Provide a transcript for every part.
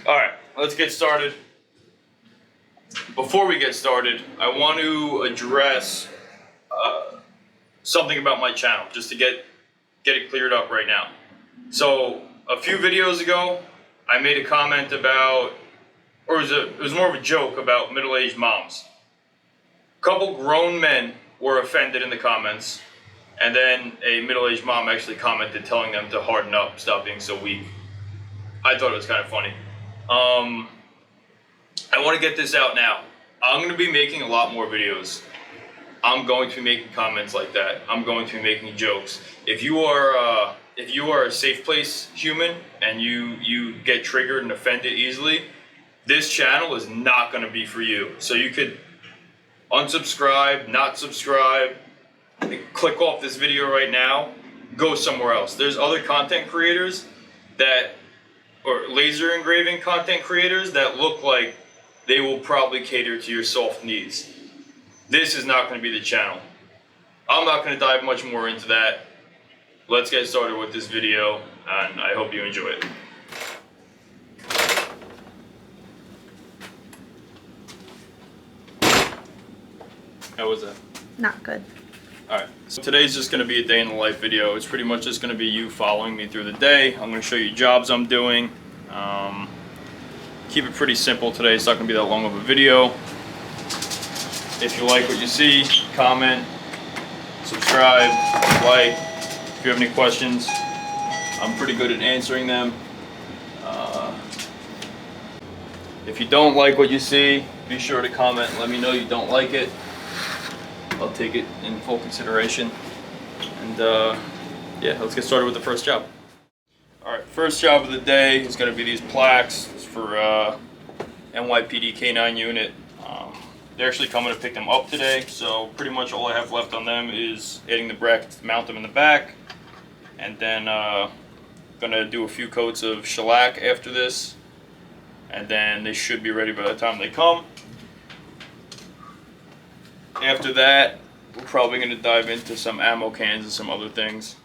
Alright, let's get started. Before we get started, I want to address something about my channel, just to get it cleared up right now. So, a few videos ago, I made a comment about, or it was more of a joke about middle-aged moms. A couple grown men were offended in the comments, and then a middle-aged mom actually commented telling them to harden up, stop being so weak. I thought it was kind of funny. I want to get this out now. I'm going to be making a lot more videos. I'm going to be making comments like that. I'm going to be making jokes. If you are a safe place human and you get triggered and offended easily, this channel is not going to be for you. So you could unsubscribe, not subscribe, click off this video right now, go somewhere else. There's other content creators or laser engraving content creators that look like they will probably cater to your soft needs. This is not going to be the channel. I'm not going to dive much more into that. Let's get started with this video, and I hope you enjoy it. How was that? Not good. Alright, so today's just going to be a day in the life video. It's pretty much just going to be you following me through the day. I'm going to show you jobs I'm doing. Keep it pretty simple today. It's not going to be that long of a video. If you like what you see, comment, subscribe, like. If you have any questions, I'm pretty good at answering them. If you don't like what you see, be sure to comment and let me know you don't like it. I'll take it in full consideration. And yeah, let's get started with the first job. Alright, first job of the day is going to be these plaques. It's for NYPD K9 unit. They're actually coming to pick them up today, so pretty much all I have left on them is adding the brackets to mount them in the back. And then gonna do a few coats of shellac after this. And then they should be ready by the time they come. After that, we're probably going to dive into some ammo cans and some other things.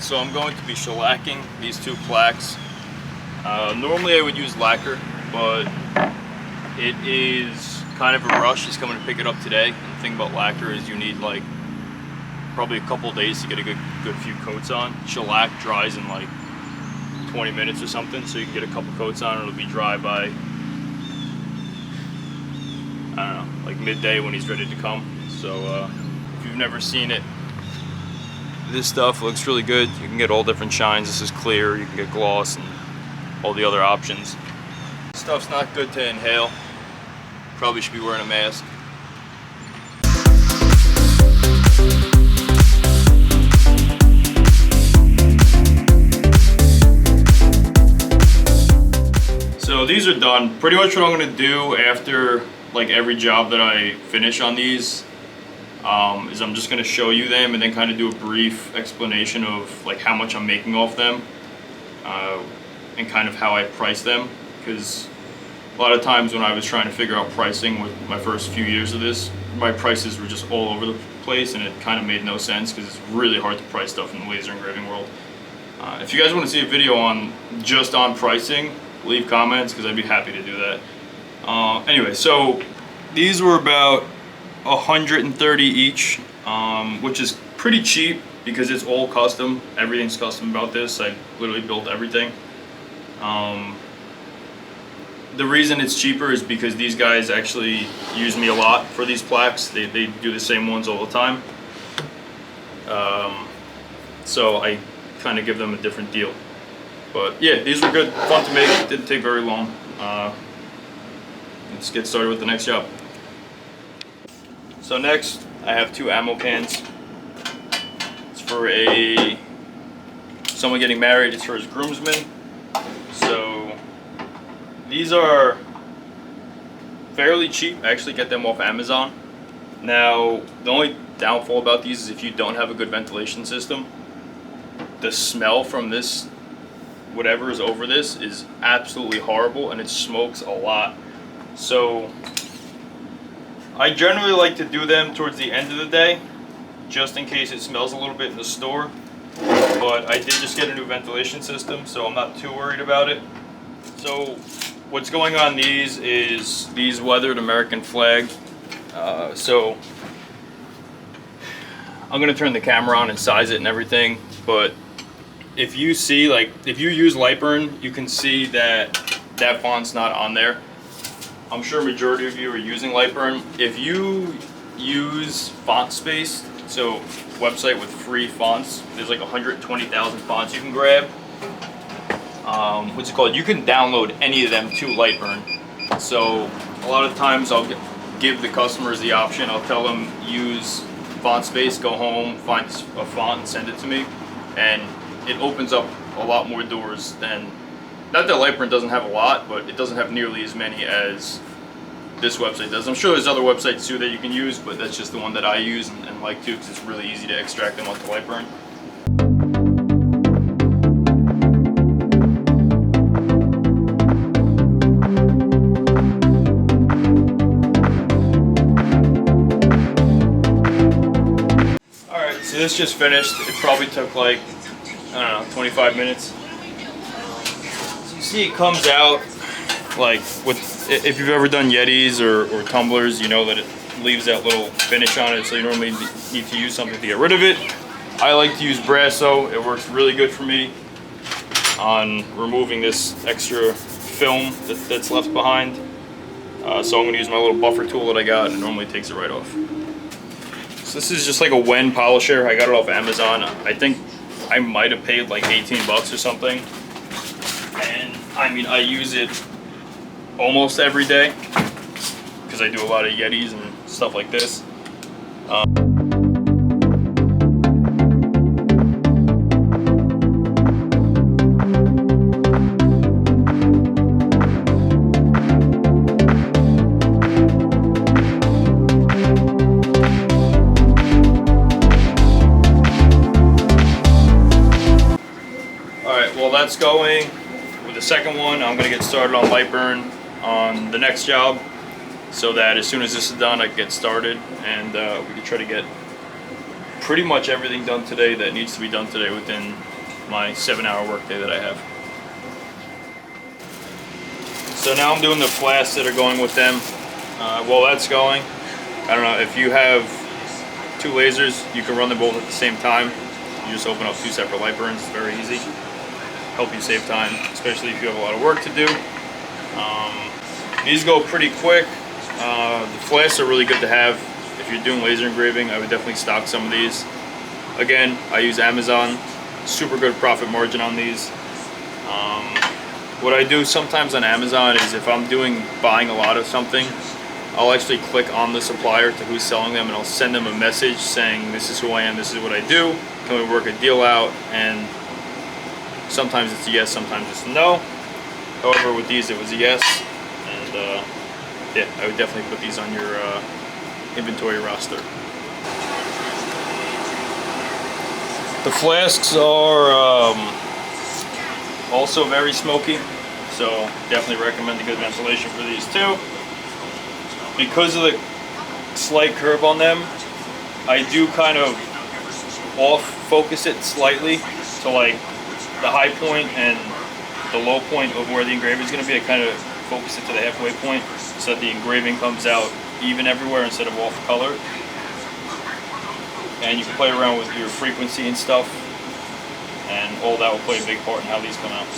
So I'm going to be shellacking these two plaques. Normally I would use lacquer, but it is kind of a rush. He's coming to pick it up today. And the thing about lacquer is you need like probably a couple days to get a good few coats on. Shellac dries in like 20 minutes or something, so you can get a couple coats on. It'll be dry by, I don't know, like midday when he's ready to come. So if you've never seen it, this stuff looks really good. You can get all different shines. This is clear. You can get gloss and all the other options. This stuff's not good to inhale. Probably should be wearing a mask. So these are done. Pretty much what I'm going to do after like every job that I finish on these is I'm just going to show you them and then kind of do a brief explanation of like how much I'm making off them and kind of how I price them, because a lot of times when I was trying to figure out pricing with my first few years of this, my prices were just all over the place and it kind of made no sense because it's really hard to price stuff in the laser engraving world. If you guys want to see a video on just on pricing, leave comments because I'd be happy to do that. Anyway, so these were about 130 each, which is pretty cheap because it's all custom. Everything's custom about this. I literally built everything. The reason it's cheaper is because these guys actually use me a lot for these plaques. They do the same ones all the time. So I kind of give them a different deal. But yeah, these were good, fun to make. It didn't take very long. Let's get started with the next job. So next, I have two ammo cans. It's for a someone getting married, it's for his groomsmen. So these are fairly cheap. I actually get them off Amazon. Now, the only downfall about these is if you don't have a good ventilation system, the smell from this, whatever is over this, is absolutely horrible, and it smokes a lot. So I generally like to do them towards the end of the day, just in case it smells a little bit in the store. But I did just get a new ventilation system, so I'm not too worried about it. So what's going on these is these weathered American flag. So I'm gonna turn the camera on and size it and everything, but if you see, like, if you use Lightburn, you can see that that font's not on there. I'm sure majority of you are using Lightburn. If you use Font Space, so website with free fonts, there's like 120,000 fonts you can grab. What's it called? You can download any of them to Lightburn. So a lot of times I'll give the customers the option. I'll tell them use Font Space, go home, find a font and send it to me, and it opens up a lot more doors than, not that Lightburn doesn't have a lot, but it doesn't have nearly as many as this website does. I'm sure there's other websites too that you can use, but that's just the one that I use and like to, because it's really easy to extract them onto Lightburn. Alright, so this just finished. It probably took like, I don't know, 25 minutes. So you see it comes out like with, if you've ever done Yetis or tumblers, you know that it leaves that little finish on it, so you normally need to use something to get rid of it. I like to use Brasso. It works really good for me on removing this extra film that's left behind. So I'm going to use my little buffer tool that I got, and it normally takes it right off. So this is just like a Wen polisher. I got it off Amazon. I think I might have paid like 18 bucks or something. And I mean, I use it almost every day because I do a lot of Yetis and stuff like this. Well, that's going. With the second one, I'm going to get started on Lightburn on the next job, so that as soon as this is done, I can get started, and we can try to get pretty much everything done today that needs to be done today within my 7-hour workday that I have. So now I'm doing the flasks that are going with them. While that's going, I don't know, if you have 2 lasers, you can run them both at the same time. You just open up 2 separate Lightburns. It's very easy. Help you save time, especially if you have a lot of work to do. These go pretty quick. The flasks are really good to have. If you're doing laser engraving, I would definitely stock some of these. Again, I use Amazon. Super good profit margin on these. What I do sometimes on Amazon is if I'm buying a lot of something, I'll actually click on the supplier to who's selling them, and I'll send them a message saying, this is who I am, this is what I do, can we work a deal out? And sometimes it's a yes, sometimes it's a no. However, with these it was a yes, and yeah, I would definitely put these on your inventory roster. The flasks are also very smoky, so definitely recommend a good ventilation for these too. Because of the slight curve on them, I do kind of off focus it slightly to like the high point and the low point of where the engraving is going to be. I kind of focus it to the halfway point so that the engraving comes out even everywhere instead of off color. And you can play around with your frequency and stuff, and all that will play a big part in how these come out.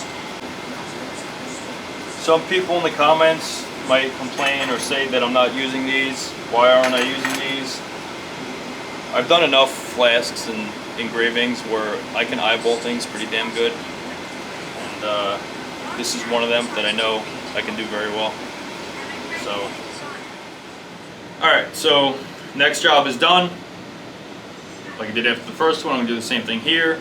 Some people in the comments might complain or say that I'm not using these. Why aren't I using these? I've done enough flasks and engravings where I can eyeball things pretty damn good, and this is one of them that I know I can do very well. So, alright, so next job is done. Like I did after the first one, I'm gonna do the same thing here.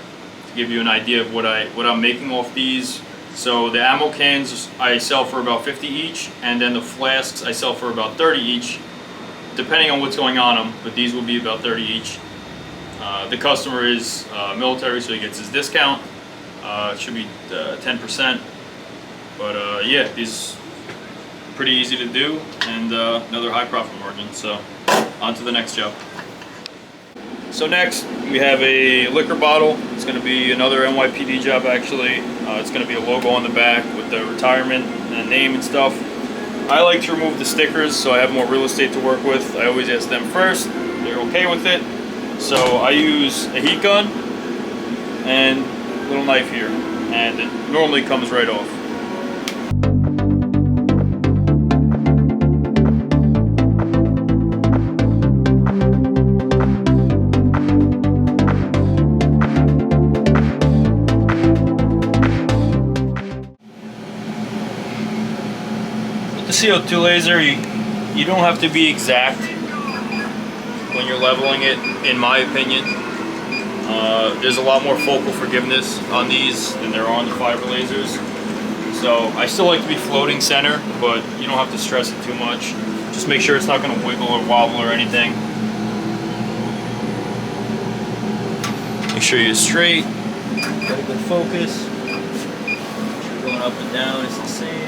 to give you an idea of what I'm making off these. So the ammo cans I sell for about 50 each, and then the flasks I sell for about 30 each, depending on what's going on them, but these will be about 30 each. The customer is military, so he gets his discount. It should be 10%. But yeah, these are pretty easy to do, and another high profit margin. So on to the next job. So next we have a liquor bottle. It's going to be another NYPD job actually. It's going to be a logo on the back with the retirement and name and stuff. I like to remove the stickers so I have more real estate to work with. I always ask them first. They're okay with it. So I use a heat gun and a little knife here, and it normally comes right off. CO2 laser, you don't have to be exact when you're leveling it, in my opinion. There's a lot more focal forgiveness on these than there are on the fiber lasers. So I still like to be floating center, but you don't have to stress it too much. Just make sure it's not going to wiggle or wobble or anything. Make sure you're straight, got a good focus. Make sure you're going up and down, it's the same.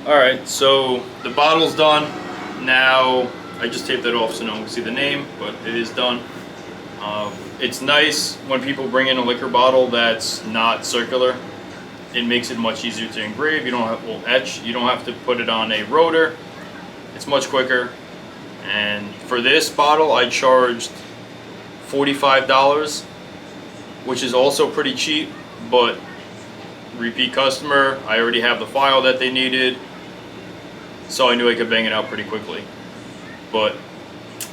Alright, so the bottle's done. Now, I just taped it off so no one can see the name, but it is done. It's nice when people bring in a liquor bottle that's not circular. It makes it much easier to engrave. You don't have, well, etch. You don't have to put it on a rotor. It's much quicker. And for this bottle, I charged $45, which is also pretty cheap, but repeat customer, I already have the file that they needed, so I knew I could bang it out pretty quickly. But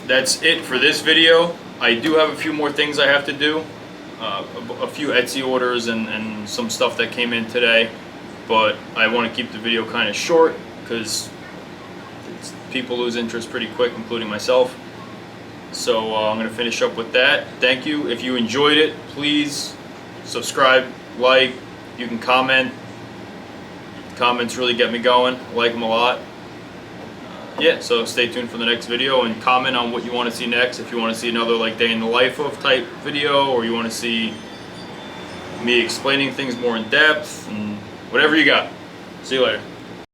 that's it for this video. I do have a few more things I have to do, a few Etsy orders and some stuff that came in today, but I want to keep the video kind of short because people lose interest pretty quick, including myself. So I'm going to finish up with that. Thank you. If you enjoyed it, please subscribe, like. You can comment. Comments really get me going. I like them a lot. Yeah, so stay tuned for the next video and comment on what you want to see next. If you want to see another like day in the life of type video, or you want to see me explaining things more in depth, and whatever you got. See you later.